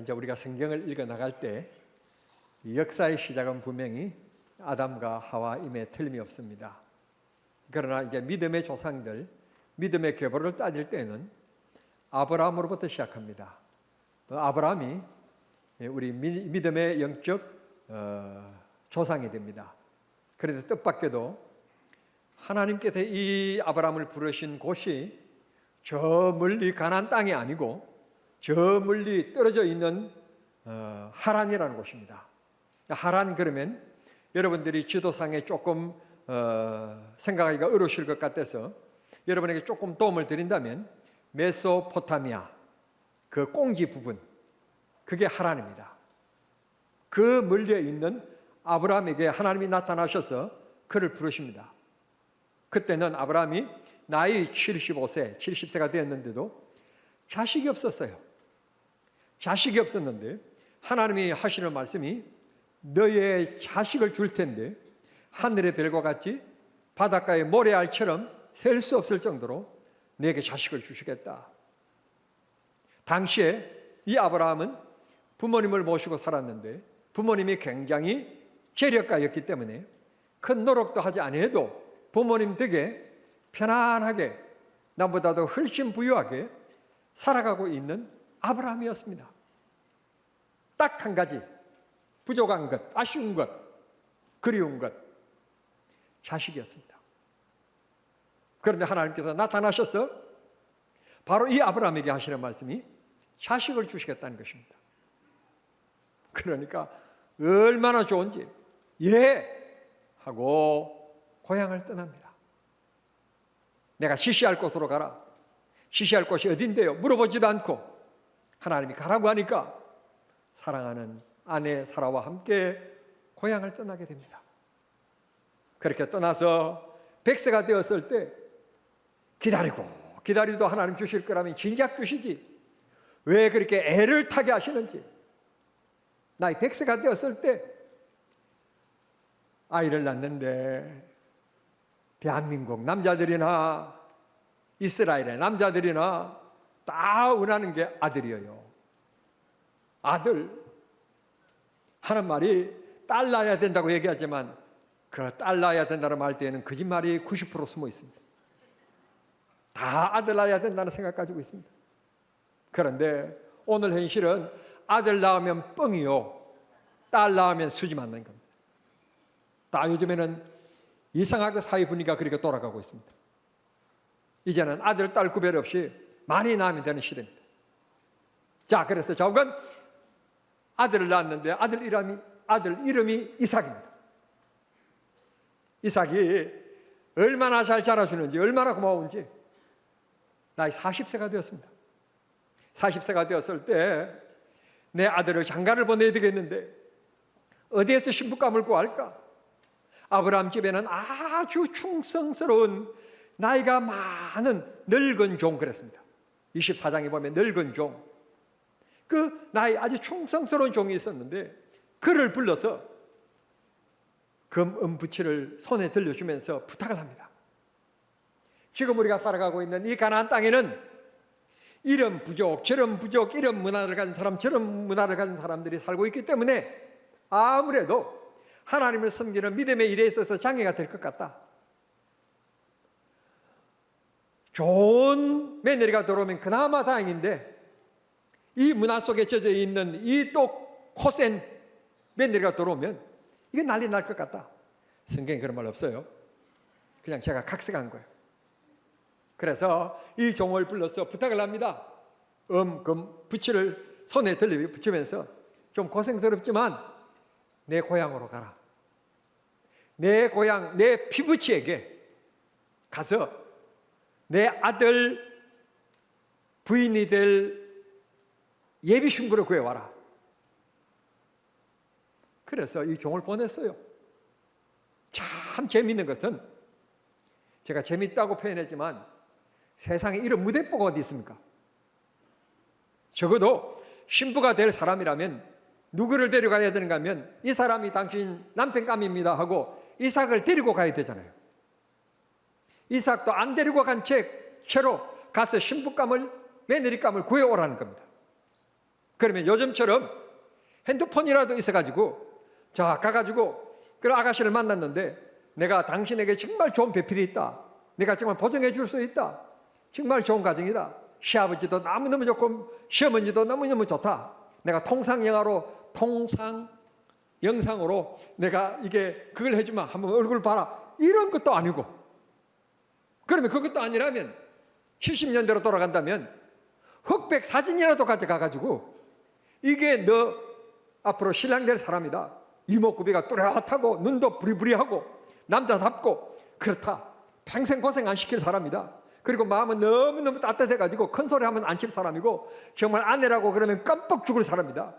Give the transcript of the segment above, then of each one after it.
이제 우리가 성경을 읽어 나갈 때 역사의 시작은 분명히 아담과 하와임에 틀림이 없습니다. 그러나 이제 믿음의 조상들, 믿음의 계보를 따질 때는 아브라함으로부터 시작합니다. 아브라함이 우리 믿음의 영적 조상이 됩니다. 그런데 뜻밖에도 하나님께서 이 아브라함을 부르신 곳이 저 멀리 가나안 땅이 아니고 저 멀리 떨어져 있는 하란이라는 곳입니다. 하란 그러면 여러분들이 지도상에 조금 생각하기가 어려우실 것 같아서 여러분에게 조금 도움을 드린다면 메소포타미아 그 꽁지 부분 그게 하란입니다. 그 멀리에 있는 아브라함에게 하나님이 나타나셔서 그를 부르십니다. 그때는 아브라함이 나이 75세, 70세가 되었는데도 자식이 없었어요. 자식이 없었는데 하나님이 하시는 말씀이 너의 자식을 줄 텐데 하늘의 별과 같이 바닷가의 모래알처럼 셀 수 없을 정도로 너에게 자식을 주시겠다. 당시에 이 아브라함은 부모님을 모시고 살았는데 부모님이 굉장히 재력가였기 때문에 큰 노력도 하지 아니해도 부모님 덕에 편안하게 남보다도 훨씬 부유하게 살아가고 있는 아브라함이었습니다. 딱 한 가지 부족한 것, 아쉬운 것, 그리운 것, 자식이었습니다. 그런데 하나님께서 나타나셔서 바로 이 아브라함에게 하시는 말씀이 자식을 주시겠다는 것입니다. 그러니까 얼마나 좋은지 예! 하고 고향을 떠납니다. 내가 시시할 곳으로 가라. 시시할 곳이 어딘데요? 물어보지도 않고 하나님이 가라고 하니까 사랑하는 아내 사라와 함께 고향을 떠나게 됩니다. 그렇게 떠나서 100세가 되었을 때 기다리도 하나님 주실 거라면 진작 주시지 왜 그렇게 애를 타게 하시는지 나이 100세가 되었을 때 아이를 낳는데 대한민국 남자들이나 이스라엘의 남자들이나 다 원하는 게 아들이에요. 아들. 하는 말이 딸 낳아야 된다고 얘기하지만 그 딸 낳아야 된다는 말 때에는 거짓말이 90% 숨어 있습니다. 다 아들 낳아야 된다는 생각 가지고 있습니다. 그런데 오늘 현실은 아들 낳으면 뻥이요. 딸 낳으면 수지 맞는 겁니다. 다 요즘에는 이상하게 사회 분위기가 그렇게 돌아가고 있습니다. 이제는 아들, 딸 구별 없이 많이 낳으면 되는 시대입니다. 자, 그래서 자욱은 아들을 낳았는데 아들 이름이 이삭입니다. 이삭이 얼마나 잘 자라주는지 얼마나 고마운지 나이 40세가 되었습니다. 40세가 되었을 때 내 아들을 장가를 보내야 되겠는데 어디에서 신부감을 구할까? 아브라함 집에는 아주 충성스러운 나이가 많은 늙은 종 그랬습니다. 24장에 보면 늙은 종. 그 나이 아주 충성스러운 종이 있었는데 그를 불러서 금은부치를 손에 들려주면서 부탁을 합니다. 지금 우리가 살아가고 있는 이 가나안 땅에는 이런 부족, 저런 부족, 이런 문화를 가진 사람, 저런 문화를 가진 사람들이 살고 있기 때문에 아무래도 하나님을 섬기는 믿음의 일에 있어서 장애가 될 것 같다. 좋은 며느리가 들어오면 그나마 다행인데 이 문화 속에 젖어 있는 이 또 코센 며느리가 들어오면 이게 난리 날 것 같다. 성경에 그런 말 없어요. 그냥 제가 각색한 거예요. 그래서 이 종을 불러서 부탁을 합니다. 금, 부치를 손에 들려 붙이면서 좀 고생스럽지만 내 고향으로 가라. 내 고향, 내 피부치에게 가서 내 아들 부인이 될 예비 신부를 구해와라. 그래서 이 종을 보냈어요. 참 재미있는 것은 제가 재미있다고 표현했지만 세상에 이런 무대뽀가 어디 있습니까? 적어도 신부가 될 사람이라면 누구를 데려가야 되는가 하면 이 사람이 당신 남편감입니다 하고 이삭을 데리고 가야 되잖아요. 이삭도 안 데리고 간 채로 가서 신부감을 며느리감을 구해오라는 겁니다. 그러면 요즘처럼 핸드폰이라도 있어가지고 자 가가지고 그 아가씨를 만났는데 내가 당신에게 정말 좋은 배필이 있다. 내가 정말 보증해 줄 수 있다. 정말 좋은 가정이다. 시아버지도 너무너무 좋고 시어머니도 너무너무 좋다. 내가 영상으로 내가 이게 그걸 해주마. 한번 얼굴 봐라. 이런 것도 아니고 그러면 그것도 아니라면 70년대로 돌아간다면 흑백 사진이라도 가져가가지고 이게 너 앞으로 신랑 될 사람이다. 이목구비가 뚜렷하고 눈도 부리부리하고 남자답고 그렇다. 평생 고생 안 시킬 사람이다. 그리고 마음은 너무너무 따뜻해가지고 큰 소리 하면 안 칠 사람이고 정말 아내라고 그러면 깜빡 죽을 사람이다.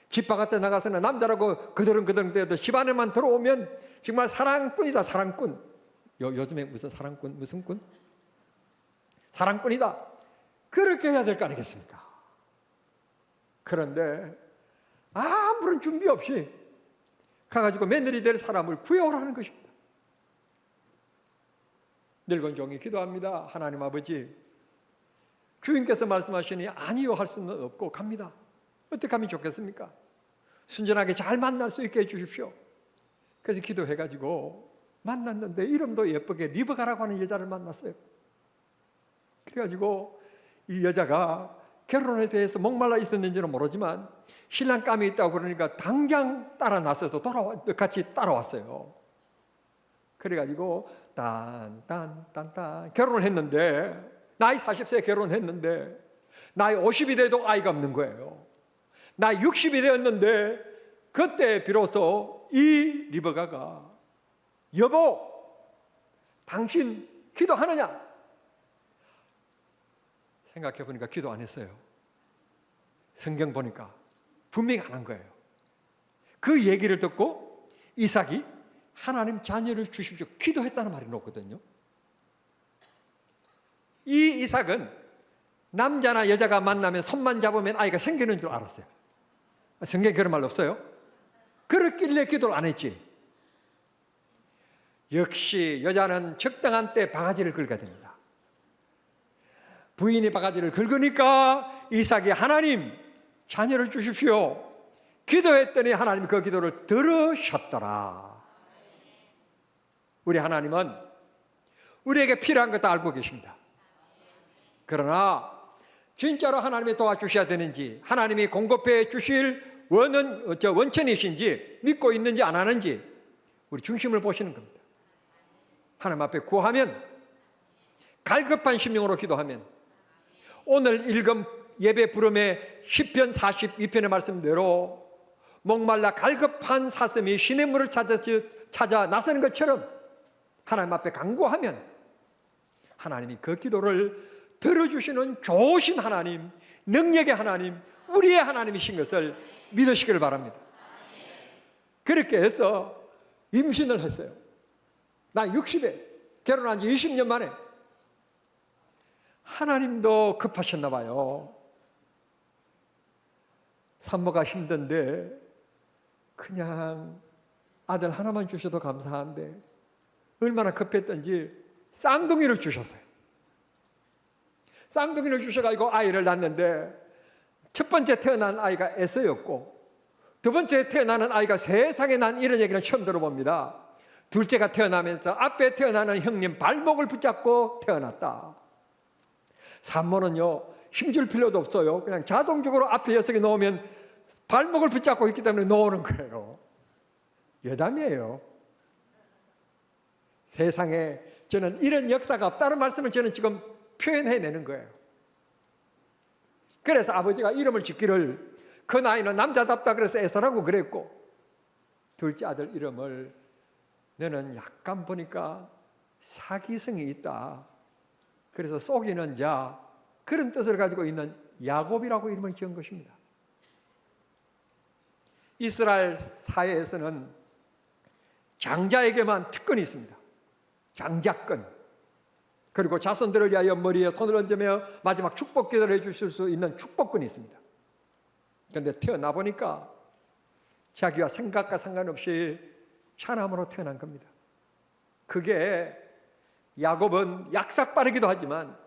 집 바깥에 나가서는 남자라고 그드렁그드렁 대도 집 안에만 들어오면 정말 사랑꾼이다. 사랑꾼. 요즘에 무슨 사랑꾼 무슨 꾼? 사랑꾼이다. 그렇게 해야 될 거 아니겠습니까? 그런데 아무런 준비 없이 가가지고 며느리 될 사람을 구해오라는 것입니다. 늙은 종이 기도합니다. 하나님 아버지, 주인께서 말씀하시니 아니요 할 수는 없고 갑니다. 어떻게 하면 좋겠습니까? 순전하게 잘 만날 수 있게 해주십시오. 그래서 기도해가지고 만났는데 이름도 예쁘게 리브가라고 하는 여자를 만났어요. 그래가지고 이 여자가 결혼에 대해서 목말라 있었는지는 모르지만 신랑감이 있다고 그러니까 당장 따라 나서서 같이 따라왔어요. 그래가지고 딴 결혼을 했는데 나이 40세에 결혼했는데 나이 50이 돼도 아이가 없는 거예요. 나이 60이 되었는데 그때 비로소 이 리버가가 여보 당신 기도하느냐? 생각해 보니까 기도 안 했어요. 성경 보니까 분명히 안 한 거예요. 그 얘기를 듣고 이삭이 하나님 자녀를 주십시오 기도했다는 말이 나오거든요. 이 이삭은 남자나 여자가 만나면 손만 잡으면 아이가 생기는 줄 알았어요. 성경에 그런 말 없어요? 그렇길래 기도를 안 했지. 역시 여자는 적당한 때 바가지를 긁어야 됩니다. 부인이 바가지를 긁으니까 이삭이 하나님 자녀를 주십시오 기도했더니 하나님이 그 기도를 들으셨더라. 우리 하나님은 우리에게 필요한 것 다 알고 계십니다. 그러나 진짜로 하나님이 도와주셔야 되는지 하나님이 공급해 주실 원천이신지 믿고 있는지 안 하는지 우리 중심을 보시는 겁니다. 하나님 앞에 구하면 갈급한 심령으로 기도하면 오늘 읽은 예배 부름의 시편 42편의 말씀대로 목말라 갈급한 사슴이 시냇물을 찾아 나서는 것처럼 하나님 앞에 간구하면 하나님이 그 기도를 들어주시는 좋으신 하나님, 능력의 하나님, 우리의 하나님이신 것을 믿으시기를 바랍니다. 그렇게 해서 임신을 했어요. 나 60에 결혼한 지 20년 만에. 하나님도 급하셨나 봐요. 산모가 힘든데 그냥 아들 하나만 주셔도 감사한데 얼마나 급했던지 쌍둥이를 주셨어요. 쌍둥이를 주셔가지고 아이를 낳았는데 첫 번째 태어난 아이가 에서였고 두 번째 태어나는 아이가 세상에 난 이런 얘기는 처음 들어봅니다. 둘째가 태어나면서 앞에 태어나는 형님 발목을 붙잡고 태어났다. 산모는요 힘줄 필요도 없어요. 그냥 자동적으로 앞에 녀석이 놓으면 발목을 붙잡고 있기 때문에 놓는 거예요. 여담이에요. 세상에 저는 이런 역사가 없다는 말씀을 저는 지금 표현해내는 거예요. 그래서 아버지가 이름을 짓기를 그 나이는 남자답다 그래서 에서라고 그랬고 둘째 아들 이름을 너는 약간 보니까 사기성이 있다. 그래서 속이는 자 그런 뜻을 가지고 있는 야곱이라고 이름을 지은 것입니다. 이스라엘 사회에서는 장자에게만 특권이 있습니다. 장자권. 그리고 자손들을 위하여 머리에 손을 얹으며 마지막 축복 기도를 해주실 수 있는 축복권이 있습니다. 그런데 태어나 보니까 자기와 생각과 상관없이 차남으로 태어난 겁니다. 그게 야곱은 약삭빠르기도 하지만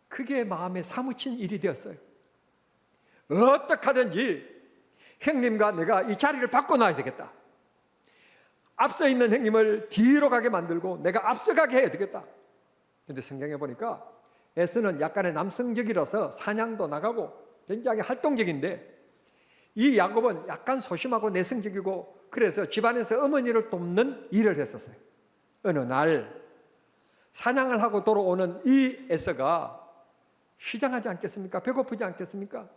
그게 마음에 사무친 일이 되었어요. 어떻게 하든지 형님과 내가 이 자리를 바꿔놔야 되겠다. 앞서 있는 형님을 뒤로 가게 만들고 내가 앞서가게 해야 되겠다. 근데 성경에 보니까 에서는 약간의 남성적이라서 사냥도 나가고 굉장히 활동적인데, 이 야곱은 약간 소심하고 내성적이고 그래서 집안에서 어머니를 돕는 일을 했었어요. 어느 날 사냥을 하고 돌아오는 이 에서가 시장하지 않겠습니까? 배고프지 않겠습니까?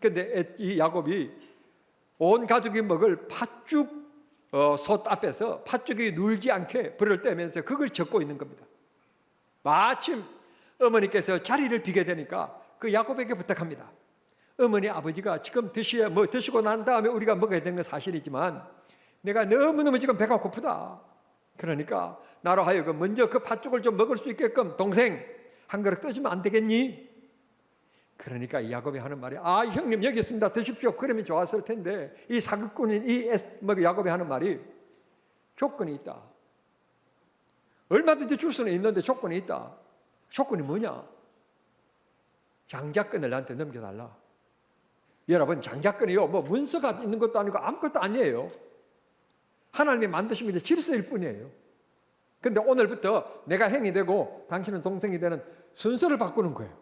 그런데 이 야곱이 온 가족이 먹을 팥죽 솥 앞에서 팥죽이 눌지 않게 불을 떼면서 그걸 젓고 있는 겁니다. 마침 어머니께서 자리를 비게 되니까 그 야곱에게 부탁합니다. 어머니, 아버지가 지금 드시고 난 다음에 우리가 먹어야 되는 건 사실이지만 내가 너무너무 지금 배가 고프다. 그러니까 나로 하여금 먼저 그 팥죽을 좀 먹을 수 있게끔 동생 한 그릇 떠주면 안 되겠니? 그러니까 이 야곱이 하는 말이, 아, 형님 여기 있습니다, 드십시오. 그러면 좋았을 텐데, 이 사극꾼인 야곱이 하는 말이, 조건이 있다. 얼마든지 줄 수는 있는데 조건이 있다. 조건이 뭐냐? 장자권을 나한테 넘겨달라. 여러분, 장자권이요, 뭐 문서가 있는 것도 아니고 아무것도 아니에요. 하나님이 만드신 게 질서일 뿐이에요. 근데 오늘부터 내가 형이 되고 당신은 동생이 되는 순서를 바꾸는 거예요.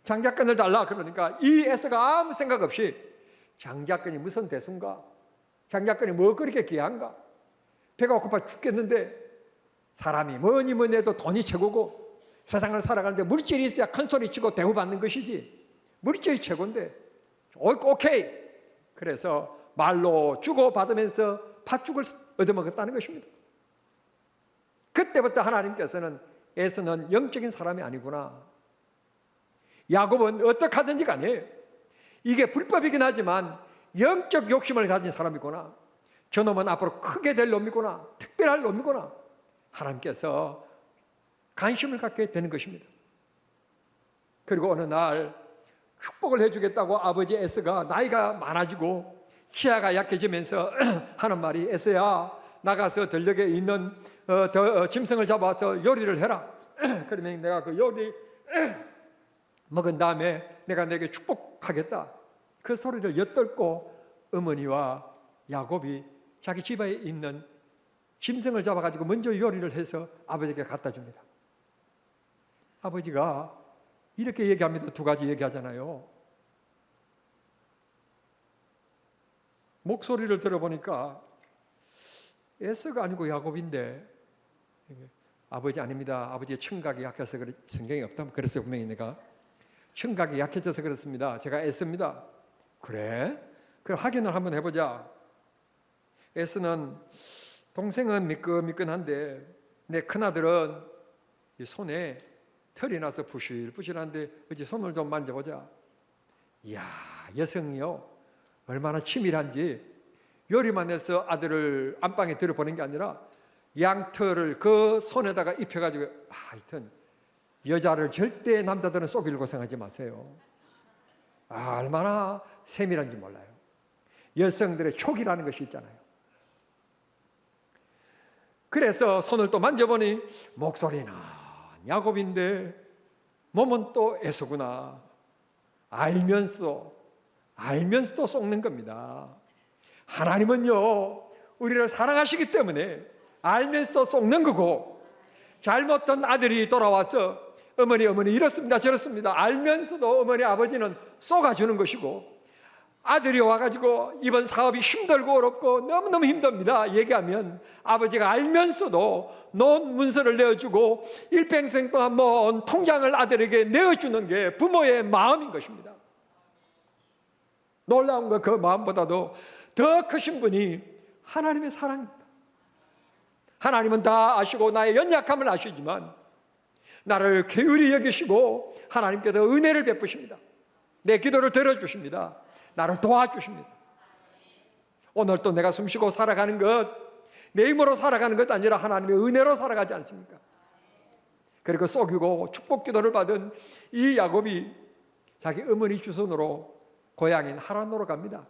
장자권을 달라. 그러니까 이 에서가 아무 생각 없이, 장자권이 무슨 대수인가? 장자권이 뭐 그렇게 귀한가? 배가 고파 죽겠는데 사람이 뭐니 해도 돈이 최고고 세상을 살아가는데 물질이 있어야 큰 소리 치고 대우받는 것이지, 물질이 최고인데 오케이. 그래서 말로 주고받으면서 팥죽을 얻어먹었다는 것입니다. 그때부터 하나님께서는 에서는 영적인 사람이 아니구나, 야곱은 어떻게 하든지 간에 이게 불법이긴 하지만 영적 욕심을 가진 사람이구나, 저놈은 앞으로 크게 될 놈이구나, 특별할 놈이구나, 하나님께서 관심을 갖게 되는 것입니다. 그리고 어느 날 축복을 해주겠다고 아버지 에서가 나이가 많아지고 치아가 약해지면서 하는 말이, 에서야 나가서 들녘에 있는 짐승을 잡아서 요리를 해라. 그러면 내가 그 요리 먹은 다음에 내가 내게 축복하겠다. 그 소리를 엿듣고 어머니와 야곱이 자기 집에 있는 짐승을 잡아가지고 먼저 요리를 해서 아버지에게 갖다 줍니다. 아버지가 이렇게 얘기합니다. 두 가지 얘기하잖아요. 목소리를 들어보니까 에서가 아니고 야곱인데, 아버지 아닙니다. 아버지의 청각이 약해서 성경이 없다면 그랬어요. 분명히 내가 청각이 약해져서 그렇습니다. 제가 에서입니다. 그래? 그럼 확인을 한번 해보자. 에서는 동생은 미끈미끈한데 내 큰아들은 이 손에 털이 나서 부실부실한데 어찌 손을 좀 만져보자. 이야, 여성이요 얼마나 치밀한지, 요리만 해서 아들을 안방에 들어보는 게 아니라 양털을 그 손에다가 입혀가지고, 하여튼 여자를 절대 남자들은 쏘기를 고생하지 마세요. 얼마나 세밀한지 몰라요. 여성들의 촉이라는 것이 있잖아요. 그래서 손을 또 만져보니 목소리는 야곱인데 몸은 또 에서구나. 알면서도 속는 겁니다. 하나님은요 우리를 사랑하시기 때문에 알면서도 속는 거고, 잘못된 아들이 돌아와서 어머니 이렇습니다 저렇습니다 알면서도 어머니 아버지는 쏘아주는 것이고, 아들이 와가지고 이번 사업이 힘들고 어렵고 너무너무 힘듭니다 얘기하면 아버지가 알면서도 논 문서를 내어주고 일평생 동안 모은 통장을 아들에게 내어주는 게 부모의 마음인 것입니다. 놀라운 건 그 마음보다도 더 크신 분이 하나님의 사랑입니다. 하나님은 다 아시고 나의 연약함을 아시지만 나를 게으리 여기시고 하나님께서 은혜를 베푸십니다. 내 기도를 들어주십니다. 나를 도와주십니다. 오늘 또 내가 숨쉬고 살아가는 것, 내 힘으로 살아가는 것 아니라 하나님의 은혜로 살아가지 않습니까? 그리고 속이고 축복 기도를 받은 이 야곱이 자기 어머니 주선으로 고향인 하란으로 갑니다.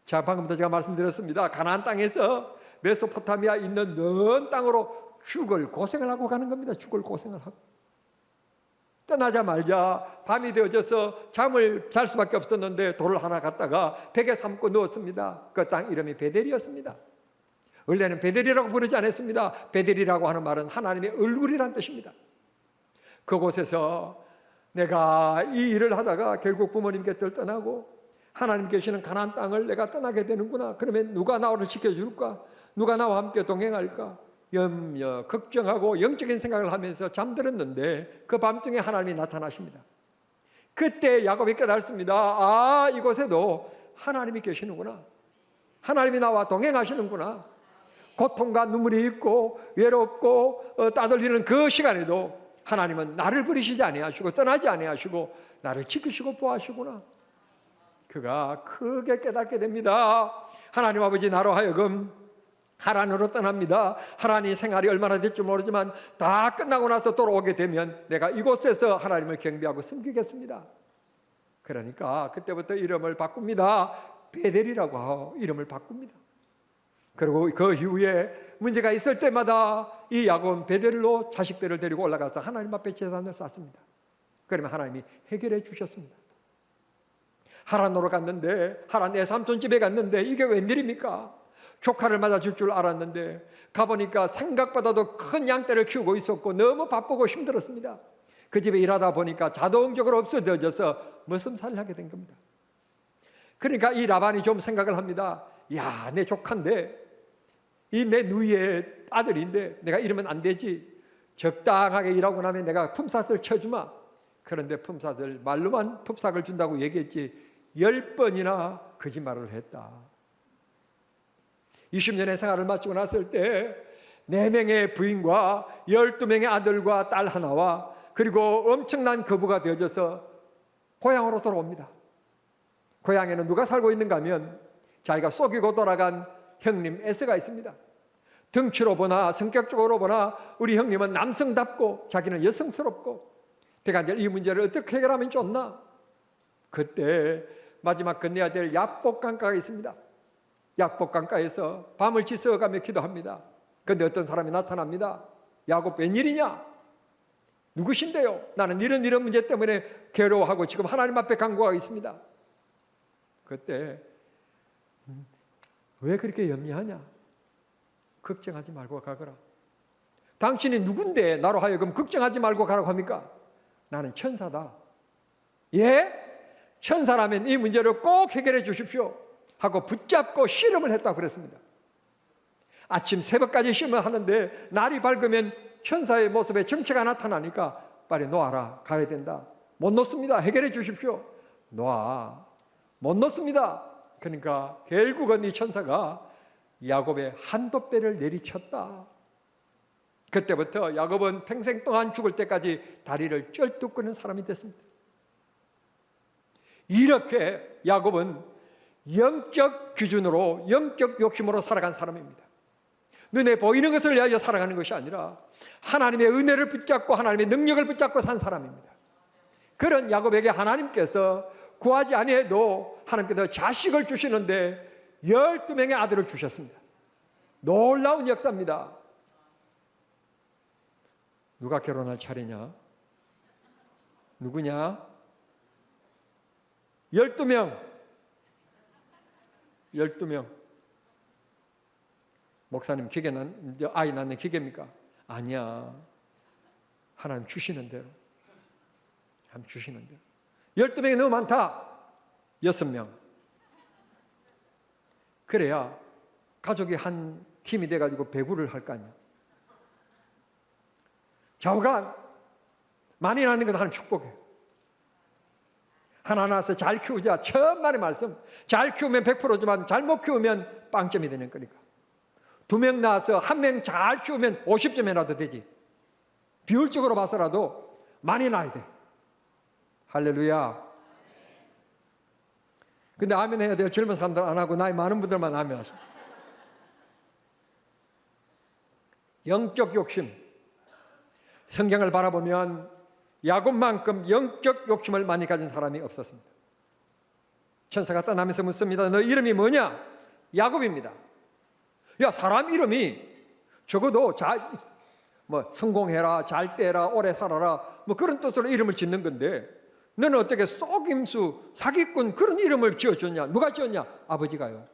자, 방금도 제가 말씀드렸습니다. 가나안 땅에서 메소포타미아 있는 먼 땅으로 죽을 고생을 하고 가는 겁니다. 죽을 고생을 하고. 떠나자마자 밤이 되어져서 잠을 잘 수밖에 없었는데 돌을 하나 갖다가 벽에 삼고 누웠습니다. 그 땅 이름이 베델이었습니다. 원래는 베델이라고 부르지 않았습니다. 베델이라고 하는 말은 하나님의 얼굴이란 뜻입니다. 그곳에서 내가 이 일을 하다가 결국 부모님 곁을 떠나고 하나님 계시는 가나안 땅을 내가 떠나게 되는구나. 그러면 누가 나를 지켜줄까? 누가 나와 함께 동행할까? 염려, 걱정하고 영적인 생각을 하면서 잠들었는데 그 밤중에 하나님이 나타나십니다. 그때 야곱이 깨닫습니다. 아, 이곳에도 하나님이 계시는구나. 하나님이 나와 동행하시는구나. 고통과 눈물이 있고 외롭고 따돌리는 그 시간에도 하나님은 나를 버리시지 아니하시고 떠나지 아니하시고 나를 지키시고 보호하시구나. 그가 크게 깨닫게 됩니다. 하나님 아버지, 나로 하여금 하란으로 떠납니다. 하란이 생활이 얼마나 될지 모르지만 다 끝나고 나서 돌아오게 되면 내가 이곳에서 하나님을 경배하고 섬기겠습니다. 그러니까 그때부터 이름을 바꿉니다. 베델이라고 이름을 바꿉니다. 그리고 그 이후에 문제가 있을 때마다 이 야곱은 베델로 자식들을 데리고 올라가서 하나님 앞에 제단을 쌓습니다. 그러면 하나님이 해결해 주셨습니다. 하란으로 갔는데, 하란 내 삼촌 집에 갔는데 이게 웬일입니까? 조카를 맞아줄 줄 알았는데 가보니까 생각보다도 큰 양떼를 키우고 있었고 너무 바쁘고 힘들었습니다. 그 집에 일하다 보니까 자동적으로 없어져서 머슴살을 하게 된 겁니다. 그러니까 이 라반이 좀 생각을 합니다. 야, 내 조카인데, 이 내 누이의 아들인데 내가 이러면 안 되지. 적당하게 일하고 나면 내가 품삯을 쳐주마. 그런데 품삯을, 말로만 품삯을 준다고 얘기했지 10번이나 거짓말을 했다. 20년의 생활을 마치고 났을 때 4명의 부인과 12명의 아들과 딸 하나와 그리고 엄청난 거부가 되어져서 고향으로 돌아옵니다. 고향에는 누가 살고 있는가 하면 자기가 속이고 돌아간 형님 에서가 있습니다. 덩치로 보나 성격적으로 보나 우리 형님은 남성답고 자기는 여성스럽고 내가 이제 이 문제를 어떻게 해결하면 좋나? 그때 마지막 건네야 될 야복강가가 있습니다. 야복강가에서 밤을 지새워가며 기도합니다. 그런데 어떤 사람이 나타납니다. 야곱, 웬일이냐? 누구신데요? 나는 이런 문제 때문에 괴로워하고 지금 하나님 앞에 간구하고 있습니다. 그때 왜 그렇게 염려하냐? 걱정하지 말고 가거라. 당신이 누군데 나로 하여금 걱정하지 말고 가라고 합니까? 나는 천사다. 예? 천사라면 이 문제를 꼭 해결해 주십시오 하고 붙잡고 씨름을 했다고 그랬습니다. 아침 새벽까지 씨름을 하는데 날이 밝으면 천사의 모습에 정체가 나타나니까 빨리 놓아라, 가야 된다. 못 놓습니다. 해결해 주십시오. 놓아. 못 놓습니다. 그러니까 결국은 이 천사가 야곱의 한돛대를 내리쳤다. 그때부터 야곱은 평생 동안 죽을 때까지 다리를 쩔뚝 끄는 사람이 됐습니다. 이렇게 야곱은 영적 기준으로, 영적 욕심으로 살아간 사람입니다. 눈에 보이는 것을 위하여 살아가는 것이 아니라 하나님의 은혜를 붙잡고 하나님의 능력을 붙잡고 산 사람입니다. 그런 야곱에게 하나님께서 구하지 아니해도 하나님께서 자식을 주시는데 12명의 아들을 주셨습니다. 놀라운 역사입니다. 누가 결혼할 차례냐? 누구냐? 12명. 12명. 목사님, 아이 낳는 기계입니까? 아니야. 하나님 주시는 대로. 하나님 주시는 대로. 12명이 너무 많다. 6명. 그래야 가족이 한 팀이 돼가지고 배구를 할 거 아니야. 좌우간 많이 낳는 건 하나님 축복해. 하나 낳아서 잘 키우자. 천만의 말씀. 잘 키우면 100%지만 잘못 키우면 빵점이 되는 거니까. 2명 낳아서 1명 잘 키우면 50점에 나도 되지. 비율적으로 봐서라도 많이 낳아야 돼. 할렐루야. 근데 아멘 해야 돼요. 젊은 사람들 안 하고 나이 많은 분들만 아멘 하셔. 영적 욕심. 성경을 바라보면 야곱만큼 영적 욕심을 많이 가진 사람이 없었습니다. 천사가 떠나면서 묻습니다. 너 이름이 뭐냐? 야곱입니다. 야, 사람 이름이 적어도 성공해라, 잘 떼라, 오래 살아라 뭐 그런 뜻으로 이름을 짓는 건데 너는 어떻게 속임수, 사기꾼 그런 이름을 지어줬냐? 누가 지었냐? 아버지가요.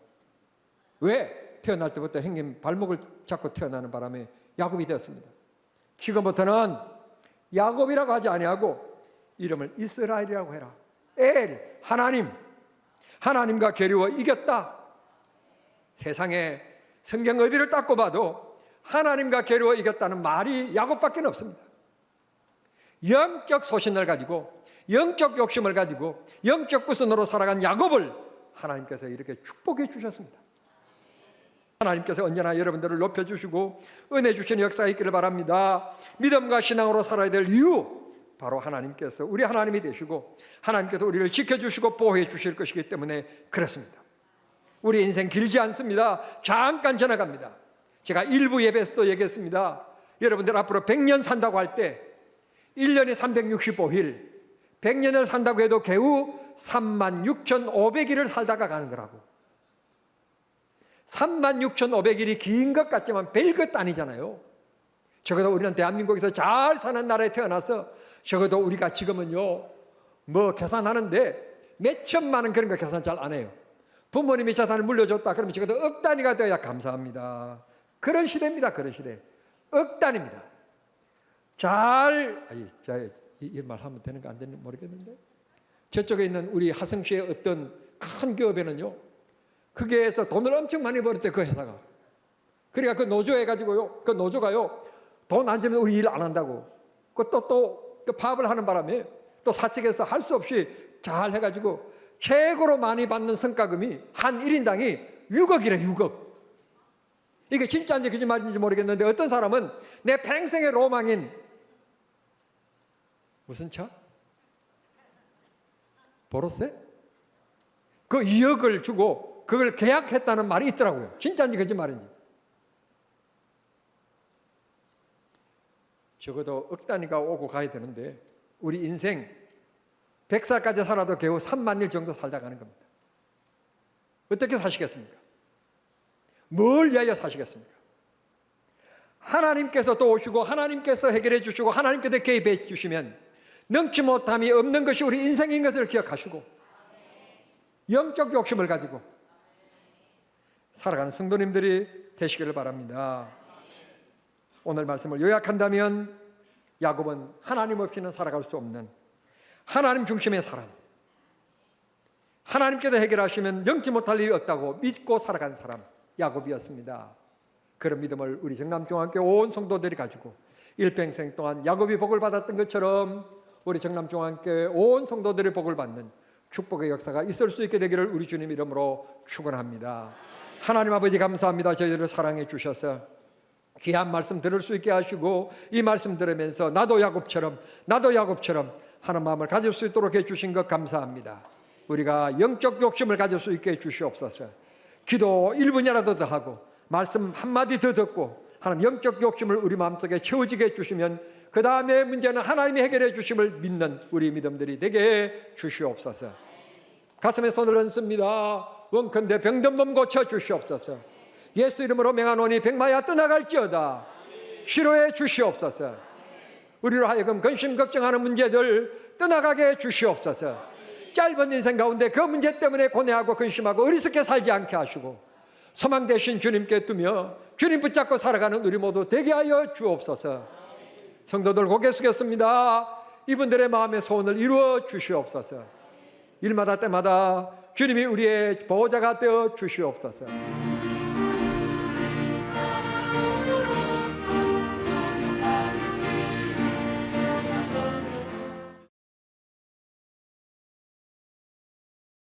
왜? 태어날 때부터 형님 발목을 잡고 태어나는 바람에 야곱이 되었습니다. 지금부터는 야곱이라고 하지 아니하고 이름을 이스라엘이라고 해라. 엘, 하나님, 하나님과 겨루어 이겼다. 세상에 성경 어디를 닦고 봐도 하나님과 겨루어 이겼다는 말이 야곱밖에 없습니다. 영적 소신을 가지고 영적 욕심을 가지고 영적 구선으로 살아간 야곱을 하나님께서 이렇게 축복해 주셨습니다. 하나님께서 언제나 여러분들을 높여주시고 은혜 주시는 역사가 있기를 바랍니다. 믿음과 신앙으로 살아야 될 이유, 바로 하나님께서 우리 하나님이 되시고 하나님께서 우리를 지켜주시고 보호해 주실 것이기 때문에 그렇습니다. 우리 인생 길지 않습니다. 잠깐 지나갑니다. 제가 일부 예배에서도 얘기했습니다. 여러분들 앞으로 100년 산다고 할 때 1년이 365일, 100년을 산다고 해도 겨우 36,500일을 살다가 가는 거라고. 36,500일이 긴 것 같지만 별것 아니잖아요. 적어도 우리는 대한민국에서 잘 사는 나라에 태어나서 적어도 우리가 지금은요 뭐 계산하는데 몇 천만 원 그런 거 계산 잘 안 해요. 부모님이 자산을 물려줬다 그러면 적어도 억 단위가 되어야 감사합니다. 그런 시대입니다. 그런 시대. 억 단위입니다. 이 말 하면 되는가 안 되는지 모르겠는데 저쪽에 있는 우리 하성시의 어떤 큰 기업에는요 거기에서 돈을 엄청 많이 벌었대. 그 회사가. 그러니까 그 노조 해가지고요 그 노조가요 돈 안 주면 우리 일 안 한다고 또 파업을 하는 바람에 또 사측에서 할 수 없이 잘 해가지고 최고로 많이 받는 성과금이 한 1인당이 6억이래. 6억. 이게 진짜인지 거짓말인지 모르겠는데 어떤 사람은 내 평생의 로망인 무슨 차? 보로세? 그 2억을 주고 그걸 계약했다는 말이 있더라고요. 진짜인지 거짓말인지. 적어도 억 단위가 오고 가야 되는데 우리 인생 100살까지 살아도 겨우 3만 일 정도 살다 가는 겁니다. 어떻게 사시겠습니까? 뭘 위하여 사시겠습니까? 하나님께서 또 오시고 하나님께서 해결해 주시고 하나님께서 개입해 주시면 능치 못함이 없는 것이 우리 인생인 것을 기억하시고 영적 욕심을 가지고 살아가는 성도님들이 되시기를 바랍니다. 오늘 말씀을 요약한다면 야곱은 하나님 없이는 살아갈 수 없는 하나님 중심의 사람, 하나님께서 해결하시면 영치 못할 일이 없다고 믿고 살아간 사람 야곱이었습니다. 그런 믿음을 우리 정남중앙교회 온 성도들이 가지고 일평생 동안 야곱이 복을 받았던 것처럼 우리 정남중앙교회 온 성도들이 복을 받는 축복의 역사가 있을 수 있게 되기를 우리 주님 이름으로 축원합니다. 하나님 아버지 감사합니다. 저희들을 사랑해 주셔서 귀한 말씀 들을 수 있게 하시고 이 말씀 들으면서 나도 야곱처럼 하는 마음을 가질 수 있도록 해주신 것 감사합니다. 우리가 영적 욕심을 가질 수 있게 해주시옵소서. 기도 1분이라도 더 하고 말씀 한마디 더 듣고 하나님 영적 욕심을 우리 마음속에 채워지게 해주시면 그 다음에 문제는 하나님이 해결해 주심을 믿는 우리 믿음들이 되게 해 주시옵소서. 가슴에 손을 얹습니다. 원컨대 병든 몸 고쳐 주시옵소서. 예수 이름으로 명하노니 백마야 떠나갈지어다. 치료해 주시옵소서. 우리로 하여금 근심 걱정하는 문제들 떠나가게 해 주시옵소서. 짧은 인생 가운데 그 문제 때문에 고뇌하고 근심하고 어리석게 살지 않게 하시고 소망 되신 주님께 두며 주님 붙잡고 살아가는 우리 모두 되게 하여 주옵소서. 성도들 고개 숙였습니다. 이분들의 마음의 소원을 이루어 주시옵소서. 일마다 때마다 주님이 우리의 보호자가 되어 주시옵소서.